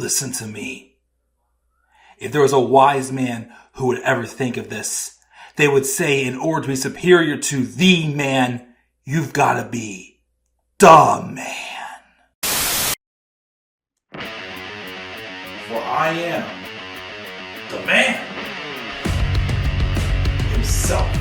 Listen to me. If there was a wise man who would ever think of this, they would say in order to be superior to the man, you've got to be the man. For I am the man himself.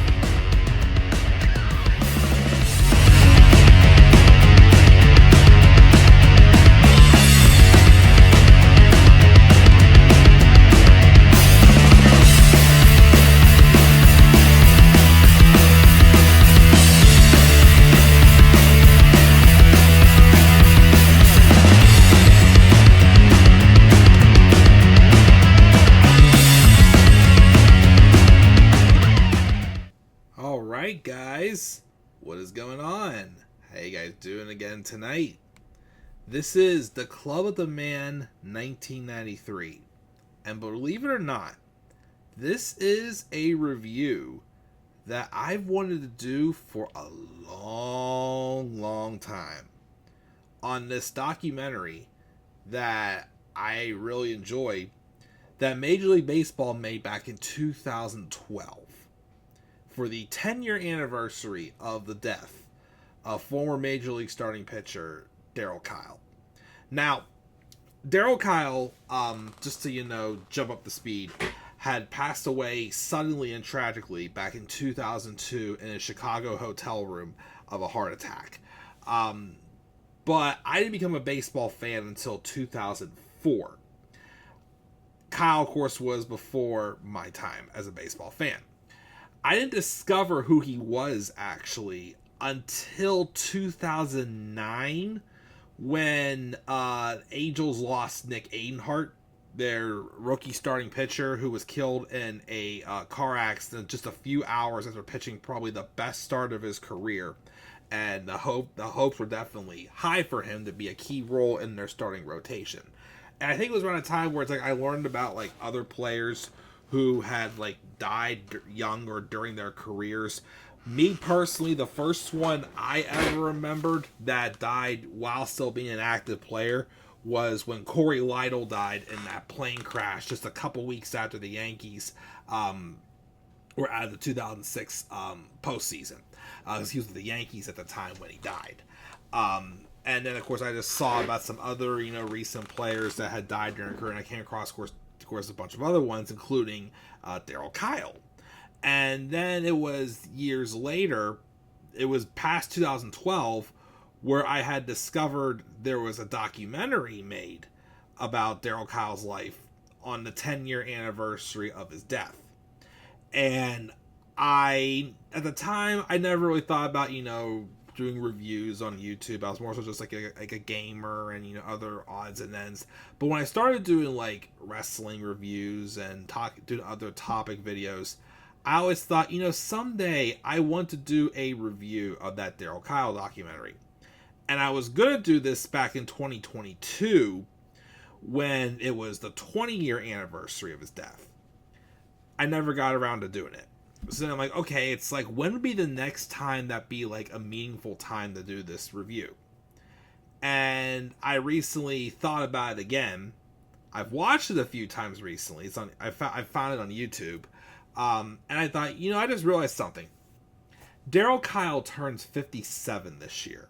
Guys, what is going on? How you guys doing again tonight? This is the Club of the Man 1993, and believe it or not, this is a review that I've wanted to do for a long time on this documentary that I really enjoyed that Major League Baseball made back in 2012. For the 10-year anniversary of the death of former Major League starting pitcher Darryl Kile. Now, Darryl Kile, just to, jump up the speed, had passed away suddenly and tragically back in 2002 in a Chicago hotel room of a heart attack. But I didn't become a baseball fan until 2004. Kyle, of course, was before my time as a baseball fan. I didn't discover who he was, actually, until 2009, when Angels lost Nick Adenhart, their rookie starting pitcher, who was killed in a car accident just a few hours after pitching probably the best start of his career. And the hopes were definitely high for him to be a key role in their starting rotation. And I think it was around a time where it's like I learned about like other players who had like died young or during their careers. Me personally, the first one I ever remembered that died while still being an active player was when Corey Lytle died in that plane crash just a couple weeks after the Yankees were out of the 2006 postseason. He was with the Yankees at the time when he died. And then, of course, I just saw about some other, recent players that had died during their career, and I came across, of course, a bunch of other ones, including Darryl Kile. And then it was years later, it was past 2012, where I had discovered there was a documentary made about Darryl Kile's life on the 10-year anniversary of his death. And at the time, I never really thought about, doing reviews on YouTube. I was more so just like a gamer and other odds and ends. But when I started doing like wrestling reviews and doing other topic videos, I always thought, someday I want to do a review of that Darryl Kile documentary. And I was gonna do this back in 2022 when it was the 20-year anniversary of his death. I never got around to doing it. So then I'm like, okay, it's like, when would be the next time that be like a meaningful time to do this review? And I recently thought about it again. I've watched it a few times recently. I found it on YouTube. And I thought, I just realized something. Darryl Kile turns 57 this year.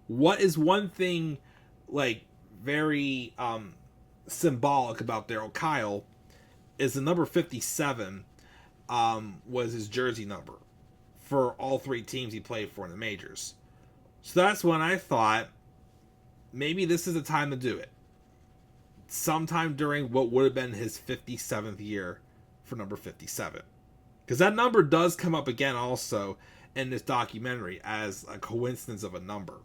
What is one thing like very symbolic about Darryl Kile is the number 57 was his jersey number for all three teams he played for in the majors. So that's when I thought maybe this is the time to do it. Sometime during what would have been his 57th year for number 57. Because that number does come up again also in this documentary as a coincidence of a number.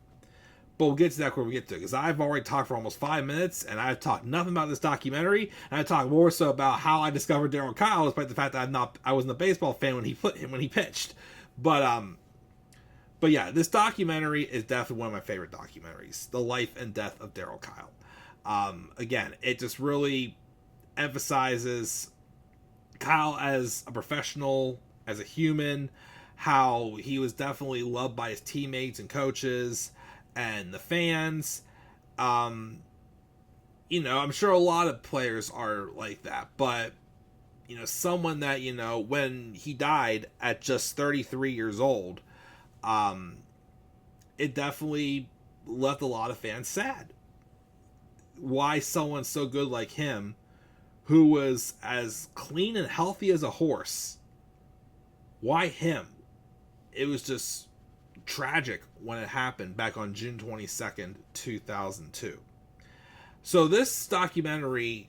But we'll get to that when we get to it, because I've already talked for almost 5 minutes, and I've talked nothing about this documentary, and I talked more so about how I discovered Darryl Kile, despite the fact that I wasn't a baseball fan when he pitched. But yeah, this documentary is definitely one of my favorite documentaries, the life and death of Darryl Kile. Again, it just really emphasizes Kyle as a professional, as a human, how he was definitely loved by his teammates and coaches and the fans. I'm sure a lot of players are like that, but someone that when he died at just 33 years old, it definitely left a lot of fans sad. Why someone so good like him, who was as clean and healthy as a horse, why him? It was just tragic when it happened back on June 22nd, 2002. So this documentary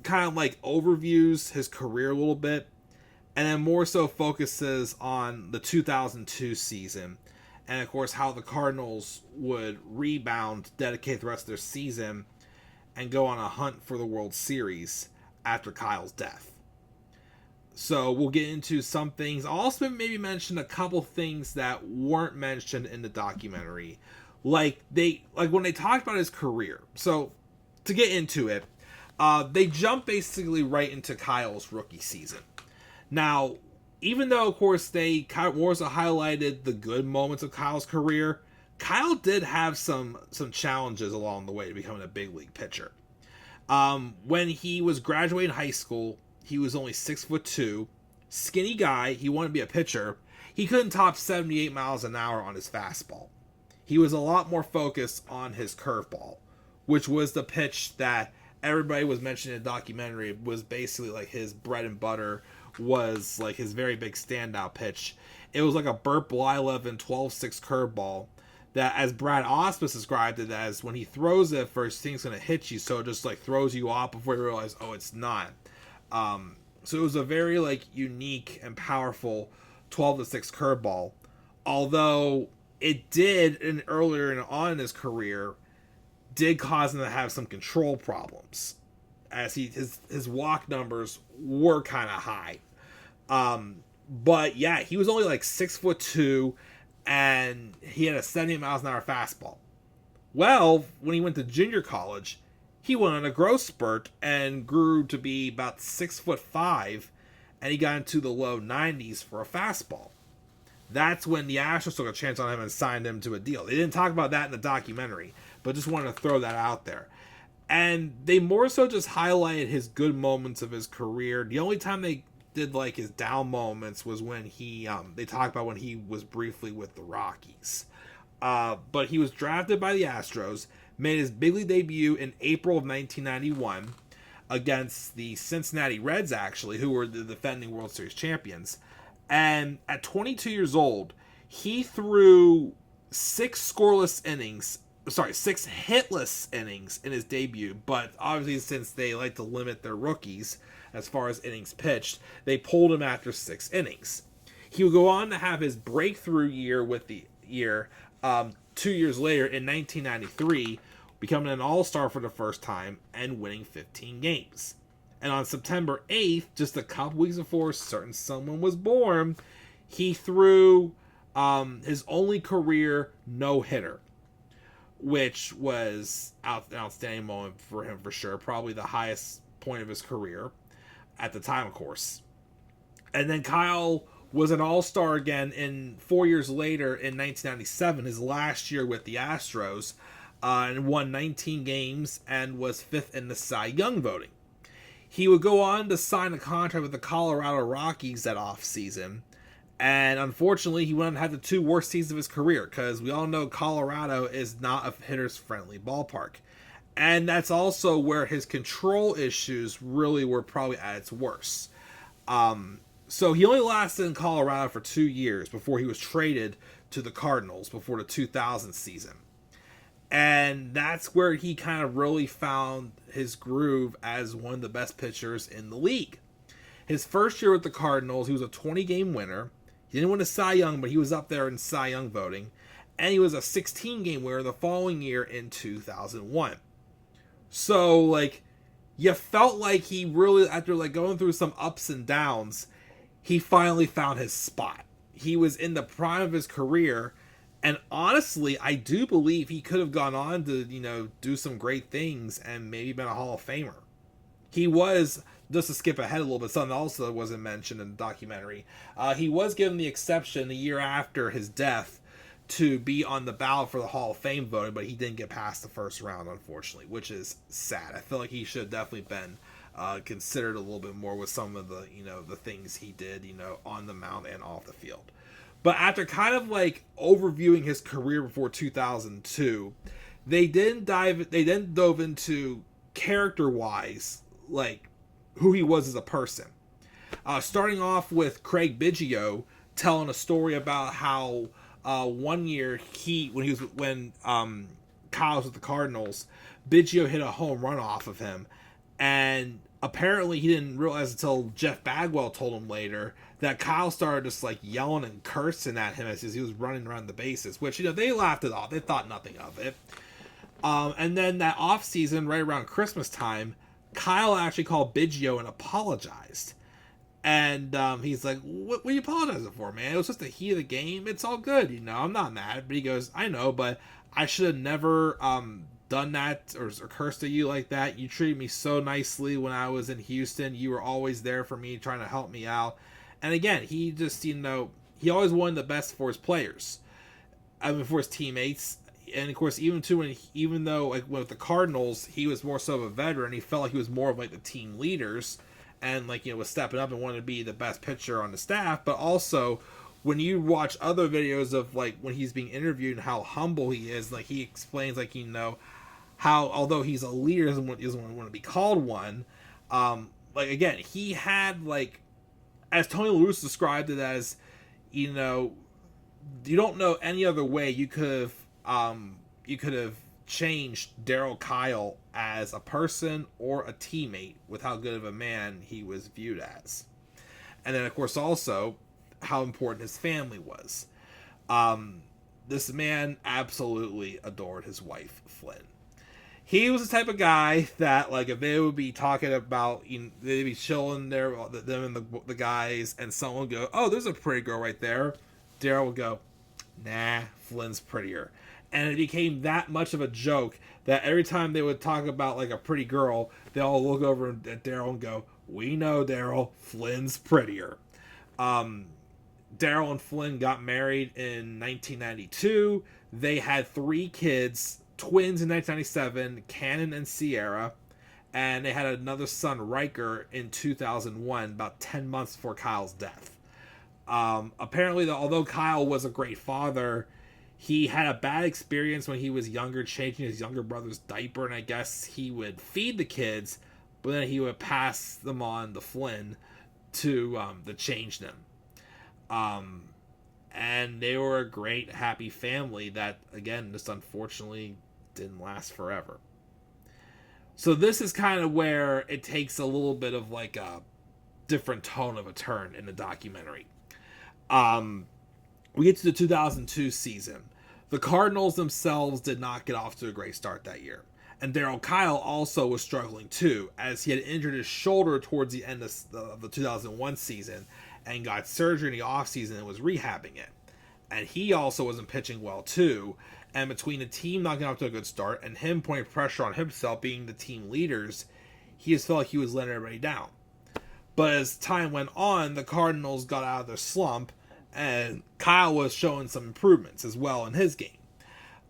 kind of like overviews his career a little bit, and then more so focuses on the 2002 season, and of course how the Cardinals would rebound, dedicate the rest of their season, and go on a hunt for the World Series after Kile's death. So we'll get into some things. I'll also maybe mention a couple things that weren't mentioned in the documentary, like when they talked about his career. So to get into it, they jump basically right into Kile's rookie season. Now, even though of course they kind of more so highlighted the good moments of Kile's career, Kile did have some challenges along the way to becoming a big league pitcher. When he was graduating high school, he was only 6'2", skinny guy. He wanted to be a pitcher. He couldn't top 78 miles an hour on his fastball. He was a lot more focused on his curveball, which was the pitch that everybody was mentioning in the documentary was basically like his bread and butter, was like his very big standout pitch. It was like a Burt Blyleven 12-6 curveball that, as Brad Ausmus described it, as when he throws it first, thing's going to hit you, so it just like throws you off before you realize, oh, it's not. So it was a very like unique and powerful 12-6 curveball, although it did earlier on in his career did cause him to have some control problems, as his walk numbers were kind of high. But yeah, he was only like 6'2", and he had a 70 miles an hour fastball. Well, when he went to junior college, he went on a growth spurt and grew to be about 6'5", and he got into the low 90s for a fastball. That's when the Astros took a chance on him and signed him to a deal. They didn't talk about that in the documentary, but just wanted to throw that out there. And they more so just highlighted his good moments of his career. The only time they did like his down moments was when they talked about when he was briefly with the Rockies. But he was drafted by the Astros, made his big league debut in April of 1991 against the Cincinnati Reds, actually, who were the defending World Series champions. And at 22 years old, he threw 6 hitless innings in his debut. But obviously, since they like to limit their rookies as far as innings pitched, they pulled him after 6 innings. He would go on to have his breakthrough year 2 years later in 1993, becoming an all-star for the first time and winning 15 games. And on September 8th, just a couple weeks before certain someone was born, he threw his only career no-hitter, which was an outstanding moment for him for sure. Probably the highest point of his career at the time, of course. And then Kile was an all-star again 4 years later in 1997, his last year with the Astros, and won 19 games and was 5th in the Cy Young voting. He would go on to sign a contract with the Colorado Rockies that offseason, and unfortunately he went on to have the 2 worst seasons of his career, because we all know Colorado is not a hitters-friendly ballpark. And that's also where his control issues really were probably at its worst. So he only lasted in Colorado for 2 years before he was traded to the Cardinals before the 2000 season. And that's where he kind of really found his groove as one of the best pitchers in the league. His first year with the Cardinals, he was a 20-game winner. He didn't win a Cy Young, but he was up there in Cy Young voting. And he was a 16-game winner the following year in 2001. So, like, you felt like he really, after like going through some ups and downs, he finally found his spot. He was in the prime of his career, and honestly, I do believe he could have gone on to, do some great things and maybe been a Hall of Famer. He was, just to skip ahead a little bit, something else that wasn't mentioned in the documentary, he was given the exception a year after his death to be on the ballot for the Hall of Fame voting, but he didn't get past the first round, unfortunately, which is sad. I feel like he should have definitely been considered a little bit more with some of the, the things he did, on the mound and off the field. But after kind of like overviewing his career before 2002, they then dove into character-wise, like who he was as a person. Starting off with Craig Biggio telling a story about how one year when Kyle was with the Cardinals, Biggio hit a home run off of him, and apparently he didn't realize until Jeff Bagwell told him later that Kyle started just like yelling and cursing at him as he was running around the bases, which they laughed it off. They thought nothing of it. And then that off season, right around Christmas time, Kyle actually called Biggio and apologized. And he's like, what are you apologizing for, man? It was just the heat of the game. It's all good, I'm not mad. But he goes, I know, but I should have never done that or cursed at you like that. You treated me so nicely when I was in Houston. You were always there for me, trying to help me out. And again, he just, he always wanted the best for his players. For his teammates. And of course, even though like with the Cardinals, he was more so of a veteran, he felt like he was more of like the team leaders and like, was stepping up and wanted to be the best pitcher on the staff. But also, when you watch other videos of like when he's being interviewed and how humble he is, like he explains like, how although he's a leader, doesn't want to be called one. Like again, he had like, as Tony La Russa described it as, you don't know any other way you could have changed Darryl Kile as a person or a teammate with how good of a man he was viewed as. And then of course also how important his family was. This man absolutely adored his wife, Flynn. He was the type of guy that, like, if they would be talking about, they'd be chilling there, them and the guys, and someone would go, oh, there's a pretty girl right there. Darryl would go, nah, Flynn's prettier. And it became that much of a joke that every time they would talk about, like, a pretty girl, they all look over at Darryl and go, we know, Darryl, Flynn's prettier. Darryl and Flynn got married in 1992. They had 3 kids, twins in 1997, Cannon and Sierra, and they had another son, Riker, in 2001, about 10 months before Kyle's death. Apparently, although Kyle was a great father, he had a bad experience when he was younger, changing his younger brother's diaper, and I guess he would feed the kids, but then he would pass them on to Flynn to change them. And they were a great, happy family that, again, just unfortunately didn't last forever. So this is kind of where it takes a little bit of like a different tone of a turn in the documentary. We get to the 2002 season. The Cardinals themselves did not get off to a great start that year. And Darryl Kile also was struggling too, as he had injured his shoulder towards the end of the 2001 season and got surgery in the offseason and was rehabbing it. And he also wasn't pitching well too. And between the team not getting off to a good start and him putting pressure on himself being the team leaders, he just felt like he was letting everybody down. But as time went on, the Cardinals got out of their slump, and Kyle was showing some improvements as well in his game.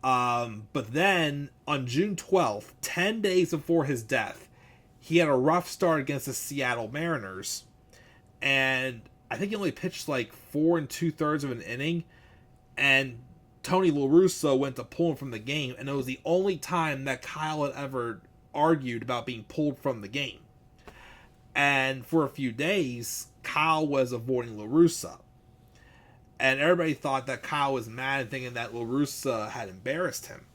But then, on June 12th, 10 days before his death, he had a rough start against the Seattle Mariners, and I think he only pitched like 4 2/3 of an inning, and Tony La Russa went to pull him from the game, and it was the only time that Kyle had ever argued about being pulled from the game. And for a few days, Kyle was avoiding La Russa. And everybody thought that Kyle was mad and thinking that La Russa had embarrassed him.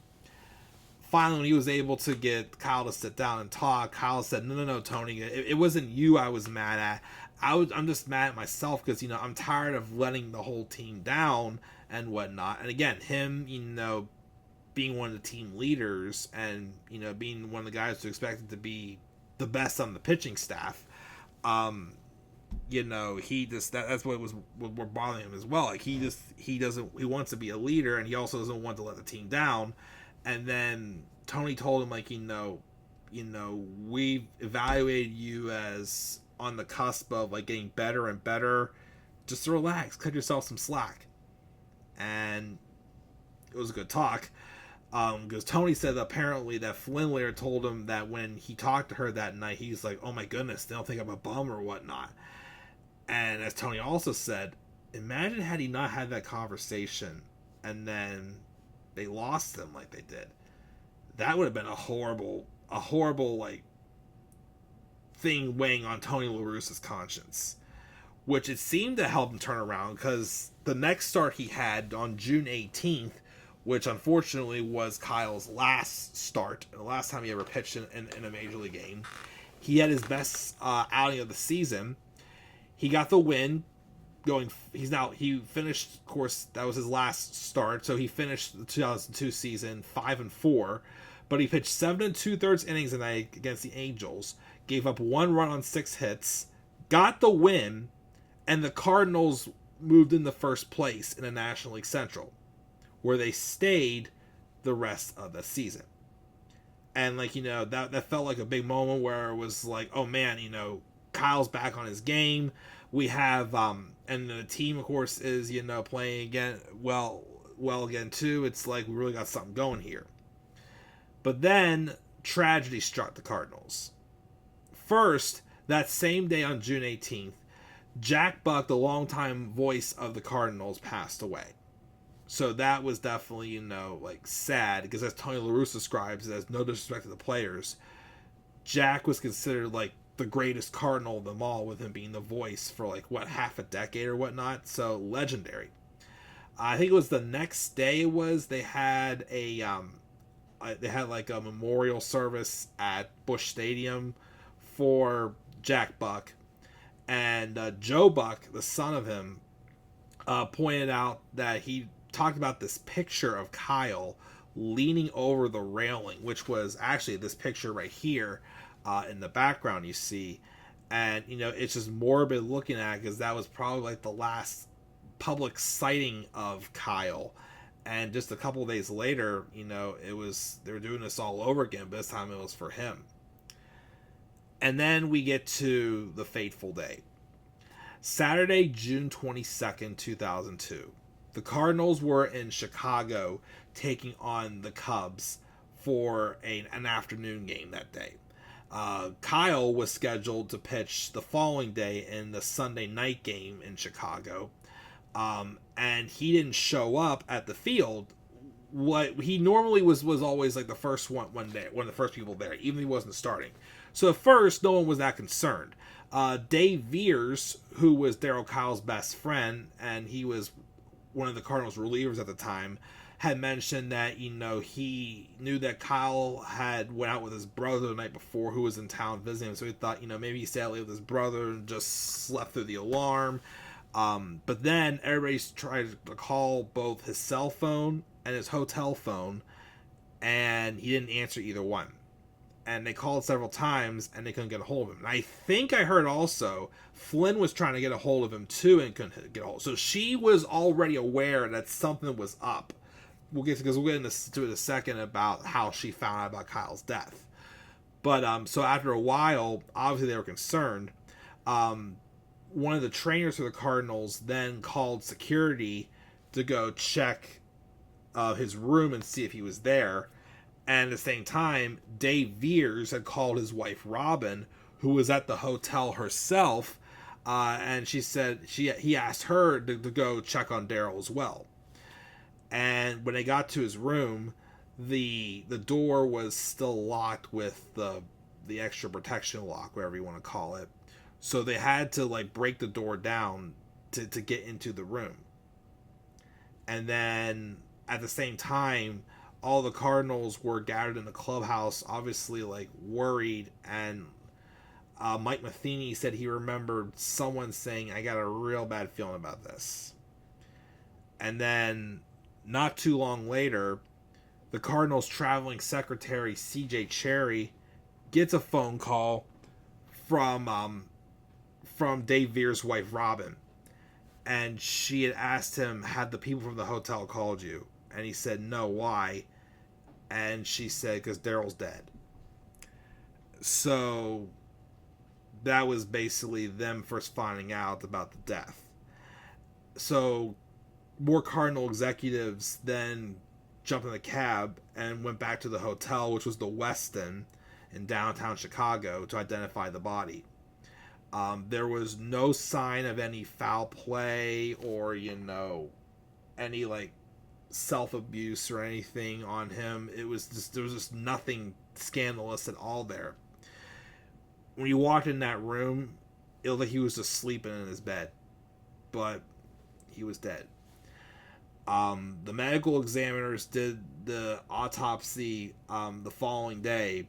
Finally, when he was able to get Kyle to sit down and talk, Kyle said, no, Tony, it wasn't you I was mad at. I'm just mad at myself because, I'm tired of letting the whole team down and whatnot. And again, him, being one of the team leaders and, being one of the guys who expected to be the best on the pitching staff, he just, that's what was bothering him as well. Like he wants to be a leader, and he also doesn't want to let the team down. And then Tony told him, like, we've evaluated you as on the cusp of like getting better and better. Just relax, cut yourself some slack. And was a good talk. Because Tony said that apparently that Flynn later told him that when he talked to her that night, he's like, "Oh my goodness, they don't think I'm a bum or whatnot." And as Tony also said, imagine had he not had that conversation and then they lost him like they did. That would have been a horrible like thing weighing on Tony La Russa's conscience, which it seemed to help him turn around, because the next start he had on June 18th, which unfortunately was Kile's last start, the last time he ever pitched in a major league game, he had his best outing of the season. He got the win. He finished, of course, that was his last start, so he finished the 2002 season 5-4, but he pitched 7 2/3 innings a night against the Angels, gave up 1 run on 6 hits, got the win, and the Cardinals moved into first place in the National League Central, where they stayed the rest of the season. And that felt like a big moment where it was like, oh man, Kile's back on his game. We have and the team, of course, is playing again well again too. It's like we really got something going here. But then tragedy struck the Cardinals. First, that same day on June 18th, Jack Buck, the longtime voice of the Cardinals, passed away. So that was definitely, sad, because as Tony La Russa describes, as no disrespect to the players, Jack was considered like the greatest Cardinal of them all, with him being the voice for half a decade or whatnot. So legendary. I think it was the next day they had a memorial service at Busch Stadium for Jack Buck, and Joe Buck, the son of him, pointed out that he talked about this picture of Kile leaning over the railing, which was actually this picture right here in the background you see, and it's just morbid looking at, because that was probably the last public sighting of Kile. And just a couple of days later, they were doing this all over again, but this time it was for him. And then we get to the fateful day. Saturday, June 22nd, 2002. The Cardinals were in Chicago taking on the Cubs for an afternoon game that day. Kile was scheduled to pitch the following day in the Sunday night game in Chicago. And he didn't show up at the field. What he normally was always the first one day, one of the first people there, even if he wasn't starting. So at first, no one was that concerned. Dave Veers, who was Darryl Kile's best friend, and he was one of the Cardinals relievers at the time, had mentioned that he knew that Kile had went out with his brother the night before, who was in town visiting him. So he thought maybe he stayed out late with his brother and just slept through the alarm. But then everybody's tried to call both his cell phone and his hotel phone, and he didn't answer either one. And they called several times, and they couldn't get a hold of him. And I think I heard also Flynn was trying to get a hold of him too, and couldn't get a hold. So she was already aware that something was up. We'll get into it in a second about how she found out about Kile's death. But so after a while, obviously they were concerned. One of the trainers for the Cardinals then called security to go check his room and see if he was there. And at the same time, Dave Veers had called his wife Robin, who was at the hotel herself, and she said he asked her to go check on Darryl as well. And when they got to his room, the door was still locked with the extra protection lock, whatever you want to call it. So they had to break the door down to get into the room. And then at the same time, all the Cardinals were gathered in the clubhouse, obviously worried. And Mike Matheny said he remembered someone saying, "I got a real bad feeling about this." And then not too long later, the Cardinals traveling secretary C.J. Cherry gets a phone call from Dave Veers' wife Robin, and she had asked him, "Had the people from the hotel called you?" And he said, "No, why?" And she said, "Because Darryl's dead." So that was basically them first finding out about the death. So more Cardinal executives then jumped in the cab and went back to the hotel, which was the Westin in downtown Chicago, to identify the body. There was no sign of any foul play or, any like self-abuse or anything on him. There was just nothing scandalous at all there. When you walked in that room, it looked like he was just sleeping in his bed, but he was dead. The medical examiners did the autopsy the following day,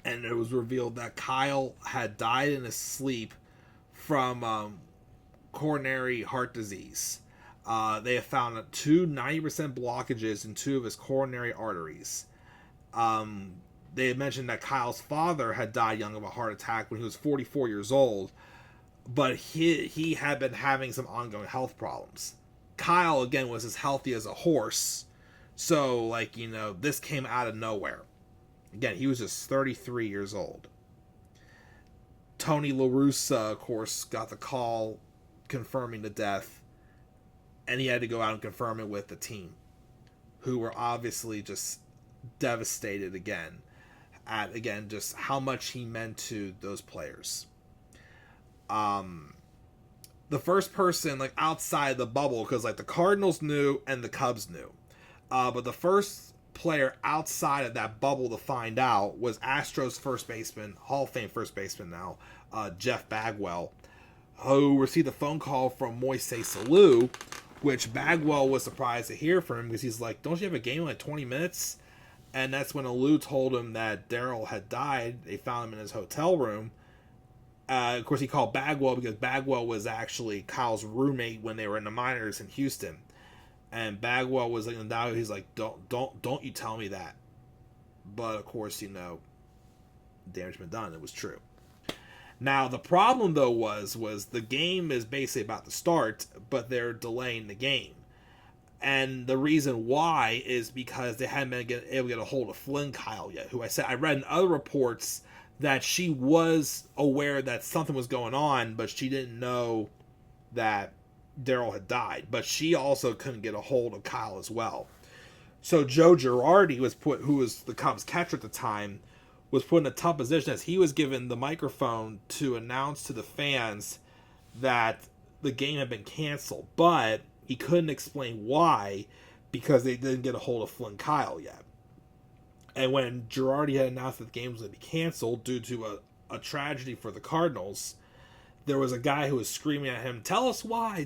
and it was revealed that Kile had died in his sleep from coronary heart disease. They have found 90% blockages in 2 of his coronary arteries. They had mentioned that Kyle's father had died young of a heart attack when he was 44 years old, but he had been having some ongoing health problems. Kile, again, was as healthy as a horse, so, this came out of nowhere. Again, he was just 33 years old. Tony La Russa, of course, got the call confirming the death, and he had to go out and confirm it with the team, who were obviously just devastated at just how much he meant to those players. The first person, outside the bubble, because, the Cardinals knew and the Cubs knew, but the first player outside of that bubble to find out was Astros first baseman, Hall of Fame first baseman now, Jeff Bagwell, who received a phone call from Moises Alou, which Bagwell was surprised to hear from him, because he's like, don't you have a game in 20 minutes? And that's when Alou told him that Darryl had died. They found him in his hotel room. Of course, he called Bagwell because Bagwell was actually Kyle's roommate when they were in the minors in Houston. And Bagwell was like, now he's like, don't you tell me that. But of course, damage been done. It was true. Now the problem though was the game is basically about to start, but they're delaying the game. And the reason why is because they hadn't been able to get a hold of Flynn Kile yet, who I read in other reports that she was aware that something was going on, but she didn't know that Darryl had died. But she also couldn't get a hold of Kile as well. So Joe Girardi who was the Cubs catcher at the time, was put in a tough position as he was given the microphone to announce to the fans that the game had been canceled. But he couldn't explain why, because they didn't get a hold of Flynn Kile yet. And when Girardi had announced that the game was going to be canceled due to a tragedy for the Cardinals, there was a guy who was screaming at him, tell us why.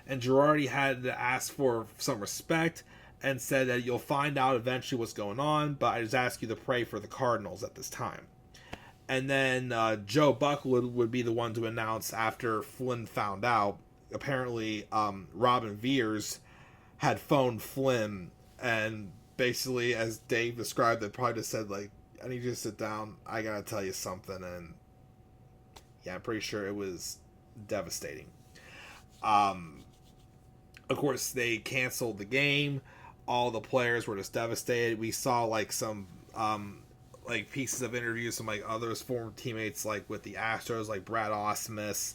And Girardi had to ask for some respect and said that you'll find out eventually what's going on, but I just ask you to pray for the Cardinals at this time. And then Joe Buck would be the one to announce after Flynn found out. Apparently, Robin Veers had phoned Flynn, and basically, as Dave described it, probably just said, I need you to sit down. I gotta tell you something. And yeah, I'm pretty sure it was devastating. Of course, they canceled the game. All the players were just devastated. We saw some pieces of interviews from others former teammates with the Astros, like Brad Ausmus,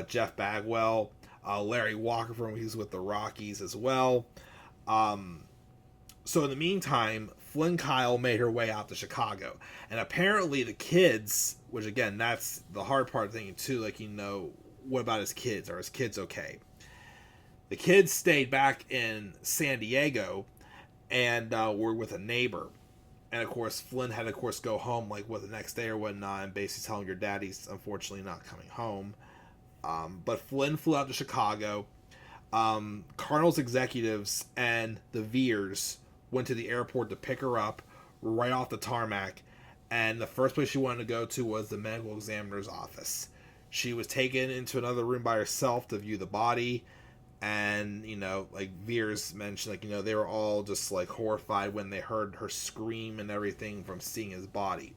Jeff Bagwell, Larry Walker from he's with the Rockies as well. So in the meantime, Flynn Kile made her way out to Chicago, and apparently the kids, which again that's the hard part of thinking too, what about his kids? Are his kids okay? The kids stayed back in San Diego and were with a neighbor. And of course, Flynn had to go home the next day or whatnot, and basically telling your daddy's unfortunately not coming home. But Flynn flew out to Chicago. Cardinals executives and the Veers went to the airport to pick her up right off the tarmac. And the first place she wanted to go to was the medical examiner's office. She was taken into another room by herself to view the body. And, Veers mentioned, they were all just, horrified when they heard her scream and everything from seeing his body.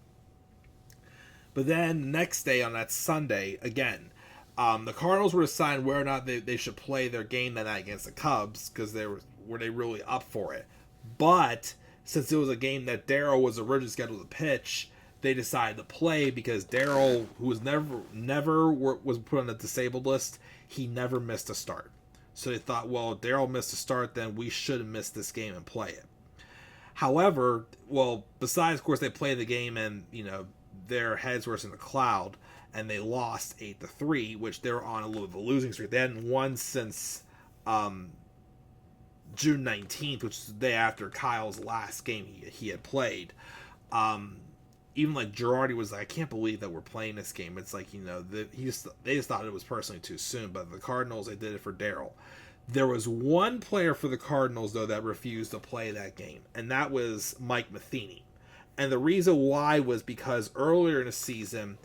But then, the next day, on that Sunday, again, the Cardinals were deciding whether or not they should play their game that night against the Cubs, because were they really up for it. But, since it was a game that Darryl was originally scheduled to pitch, they decided to play, because Darryl, who was never was put on the disabled list, he never missed a start. So they thought, well, Darryl missed the start, then we shouldn't miss this game and play it. However, well, besides, of course, they played the game and, their heads were in the cloud, and they lost 8-3, which they were on a little bit of a losing streak. They hadn't won since June 19th, which is the day after Kyle's last game he had played. Even like Girardi was like, I can't believe that we're playing this game. It's like, they just thought it was personally too soon. But the Cardinals, they did it for Darryl. There was one player for the Cardinals, though, that refused to play that game, and that was Mike Matheny. And the reason why was because earlier in the season,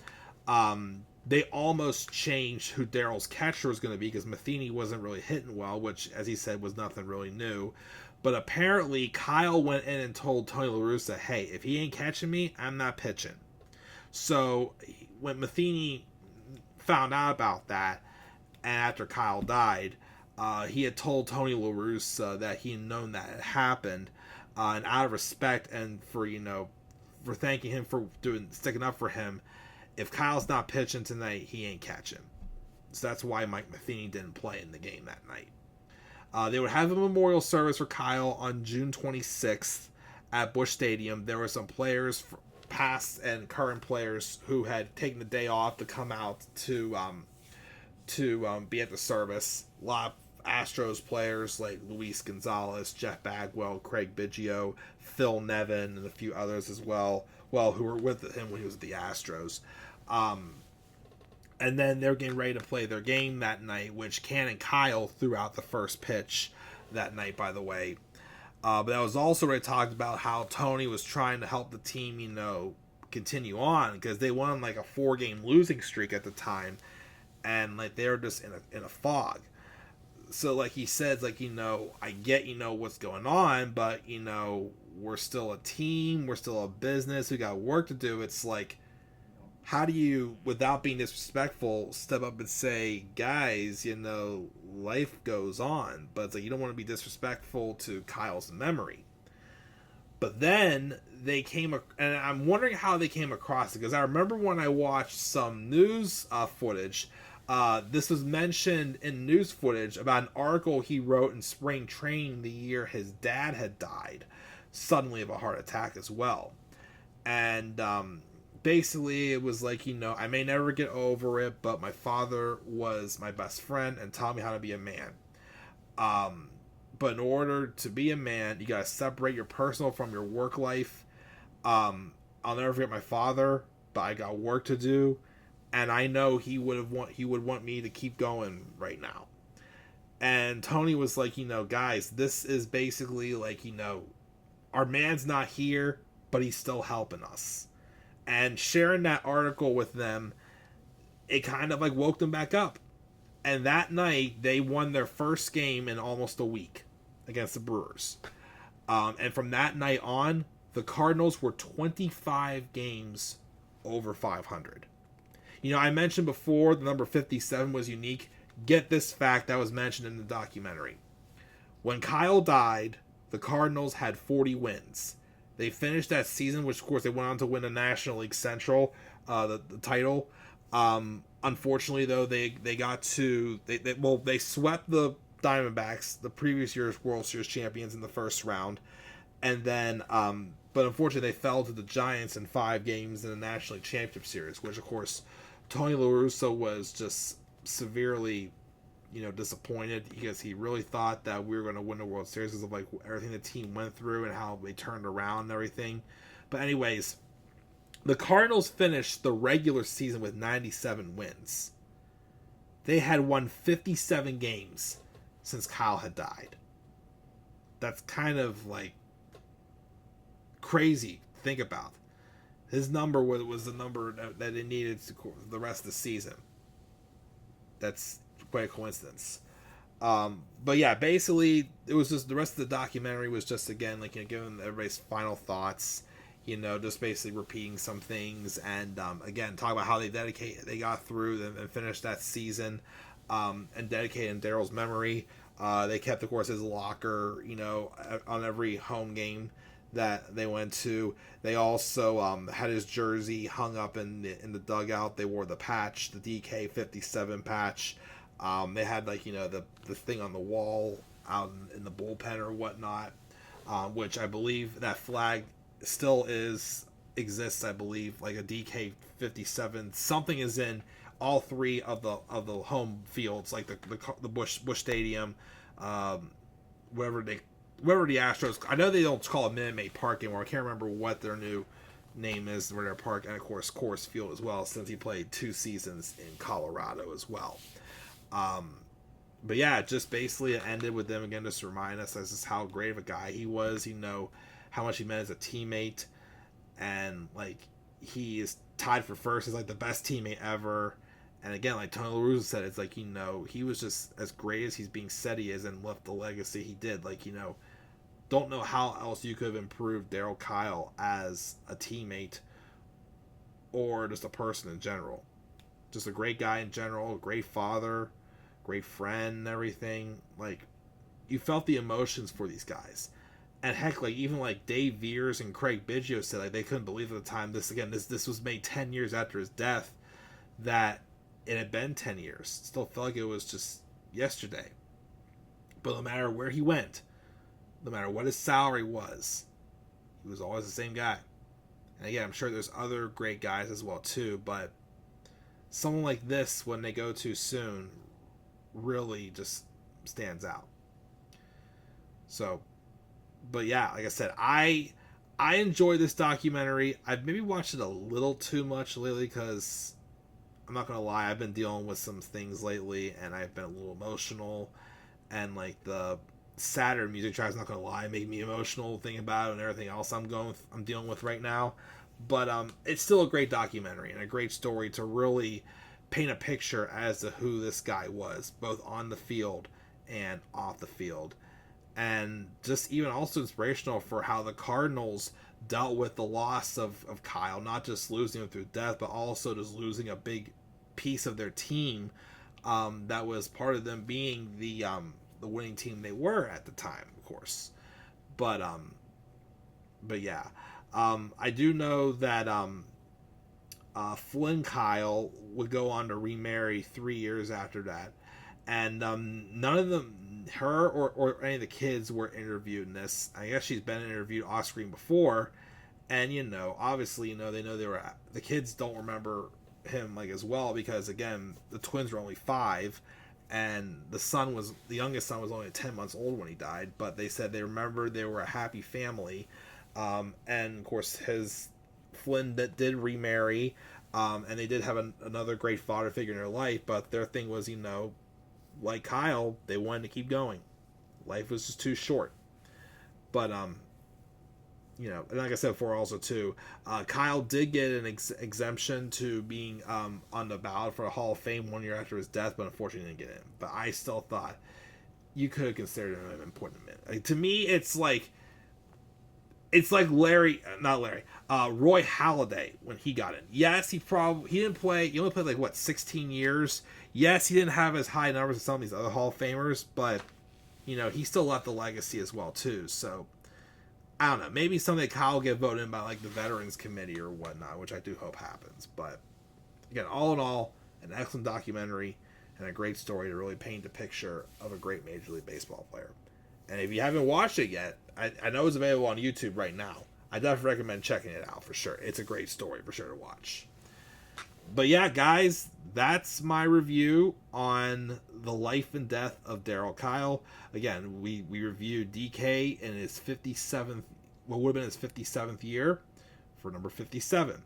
they almost changed who Darryl's catcher was going to be because Matheny wasn't really hitting well, which, as he said, was nothing really new. But apparently, Kile went in and told Tony La Russa, hey, if he ain't catching me, I'm not pitching. So when Matheny found out about that, and after Kile died, he had told Tony La Russa that he had known that had happened, and out of respect and for thanking him for sticking up for him, if Kyle's not pitching tonight, he ain't catching. So that's why Mike Matheny didn't play in the game that night. They would have a memorial service for Kile on June 26th at Busch Stadium. There were some players, past and current players, who had taken the day off to come out to be at the service. A lot of Astros players like Luis Gonzalez, Jeff Bagwell, Craig Biggio, Phil Nevin, and a few others as well, who were with him when he was at the Astros. And then they're getting ready to play their game that night, which Cannon Kile threw out the first pitch that night, by the way. But that was also where they talked about how Tony was trying to help the team, continue on, because they won like a 4-game losing streak at the time, and like they were just in a fog. So like he says, like, I get, what's going on, but, we're still a team, we're still a business, we got work to do. It's like, how do you, without being disrespectful, step up and say, guys, life goes on. But it's like, you don't want to be disrespectful to Kyle's memory. But then they and I'm wondering how they came across it, because I remember when I watched some news footage, this was mentioned in news footage about an article he wrote in spring training the year his dad had died suddenly of a heart attack as well. And basically it was like, I may never get over it, but my father was my best friend and taught me how to be a man. But in order to be a man, you gotta separate your personal from your work life. I'll never forget my father, but I got work to do, and I know he would want me to keep going right now. And Tony was like, guys, this is basically like, our man's not here, but he's still helping us. And sharing that article with them, it kind of like woke them back up. And that night, they won their first game in almost a week against the Brewers. And from that night on, the Cardinals were 25 games over 500. I mentioned before the number 57 was unique. Get this fact that was mentioned in the documentary. When Kile died, the Cardinals had 40 wins. They finished that season, which of course they went on to win the National League Central, the title. Unfortunately, though, they swept the Diamondbacks, the previous year's World Series champions, in the first round, and then but unfortunately they fell to the Giants in 5 games in the National League Championship Series, which of course Tony La Russa was just severely disappointed, because he really thought that we were going to win the World Series because of like everything the team went through and how they turned around and everything. But anyways, the Cardinals finished the regular season with 97 wins. They had won 57 games since Kile had died. That's kind of like crazy to think about. His number was the number that they needed to the rest of the season. That's quite a coincidence. But yeah, basically it was just the rest of the documentary was just, again, like, giving everybody's final thoughts, just basically repeating some things, and again, talk about how they got through and finished that season, and dedicated in Darryl's memory. They kept, of course, his locker, on every home game that they went to. They also had his jersey hung up in the dugout. They wore the patch, the DK57 patch. They had like the thing on the wall out in the bullpen or whatnot, which I believe that flag still exists. I believe like a DK 57 something is in all three of the home fields, like the Bush Stadium, wherever the Astros. I know they don't call it Minute Maid Park anymore. I can't remember what their new name is for their park, and of course Coors Field as well, since he played 2 seasons in Colorado as well. But yeah, just basically it ended with them again, just to remind us as just how great of a guy he was. How much he meant as a teammate, and like he is tied for first as like the best teammate ever. And again, like Tony La Russa said, it's like he was just as great as he's being said he is, and left the legacy he did. Like don't know how else you could have improved Darryl Kile as a teammate or just a person in general. Just a great guy in general, a great father, great friend, and everything. Like, you felt the emotions for these guys. And heck, like even like Dave Veers and Craig Biggio said like they couldn't believe at the time this was made 10 years after his death, that it had been 10 years. Still felt like it was just yesterday. But no matter where he went, no matter what his salary was, he was always the same guy. And again, I'm sure there's other great guys as well too, but someone like this, when they go too soon, really just stands out. So, but yeah, like I said, I enjoy this documentary. I've maybe watched it a little too much lately because I'm not gonna lie, I've been dealing with some things lately, and I've been a little emotional, and like the Saturn music tracks, not gonna lie, made me emotional thinking about it and everything else I'm dealing with right now. But it's still a great documentary and a great story to really paint a picture as to who this guy was, both on the field and off the field. And just even also inspirational for how the Cardinals dealt with the loss of Kile, not just losing him through death, but also just losing a big piece of their team that was part of them being the winning team they were at the time, of course. But yeah, I do know that Flynn Kyle would go on to remarry 3 years after that, and none of them, her or any of the kids, were interviewed in this. I guess she's been interviewed off screen before, and obviously they know they were. The kids don't remember him like as well, because again the twins were only 5, and the youngest son was only 10 months old when he died, but they said they remembered they were a happy family. And of course Flynn that did remarry, and they did have another great father figure in their life, but their thing was, like Kyle, they wanted to keep going. Life was just too short. But and like I said before, also too, Kyle did get an exemption to being on the ballot for the Hall of Fame 1 year after his death, but unfortunately didn't get in. But I still thought you could have considered him an important man. Like, to me, it's like Roy Halladay when he got in. Yes, he didn't play. He only played 16 years. Yes, he didn't have as high numbers as some of these other Hall of Famers, but he still left a legacy as well too. So I don't know. Maybe someday Kyle will get voted in by the Veterans Committee or whatnot, which I do hope happens. But again, all in all, an excellent documentary and a great story to really paint a picture of a great Major League Baseball player. And if you haven't watched it yet, I know it's available on YouTube right now. I definitely recommend checking it out for sure. It's a great story for sure to watch. But yeah, guys, that's my review on the life and death of Darryl Kile. Again, we reviewed DK in his 57th, what would have been his 57th year, for number 57.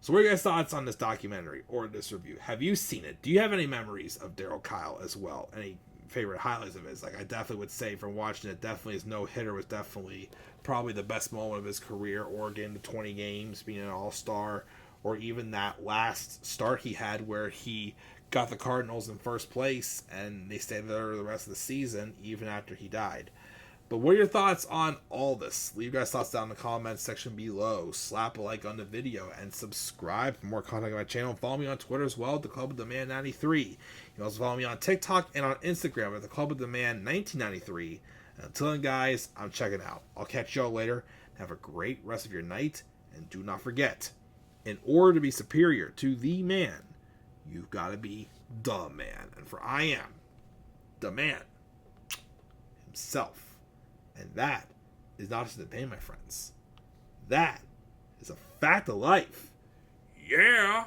So what are your guys' thoughts on this documentary or this review? Have you seen it? Do you have any memories of Darryl Kile as well? Any favorite highlights of his? I definitely would say from watching it, definitely his no-hitter was definitely probably the best moment of his career, or getting to 20 games, being an all-star, or even that last start he had where he got the Cardinals in first place and they stayed there the rest of the season even after he died. But what are your thoughts on all this? Leave your guys' thoughts down in the comments section below. Slap a like on the video and subscribe for more content on my channel. Follow me on Twitter as well at the Club of the Man 93. You can also follow me on TikTok and on Instagram at the Club of the Man 1993. And until then, guys, I'm checking out. I'll catch y'all later. Have a great rest of your night, and do not forget, in order to be superior to the man, you've got to be the man. And for I am the man himself. And that is not just an opinion, my friends. That is a fact of life. Yeah!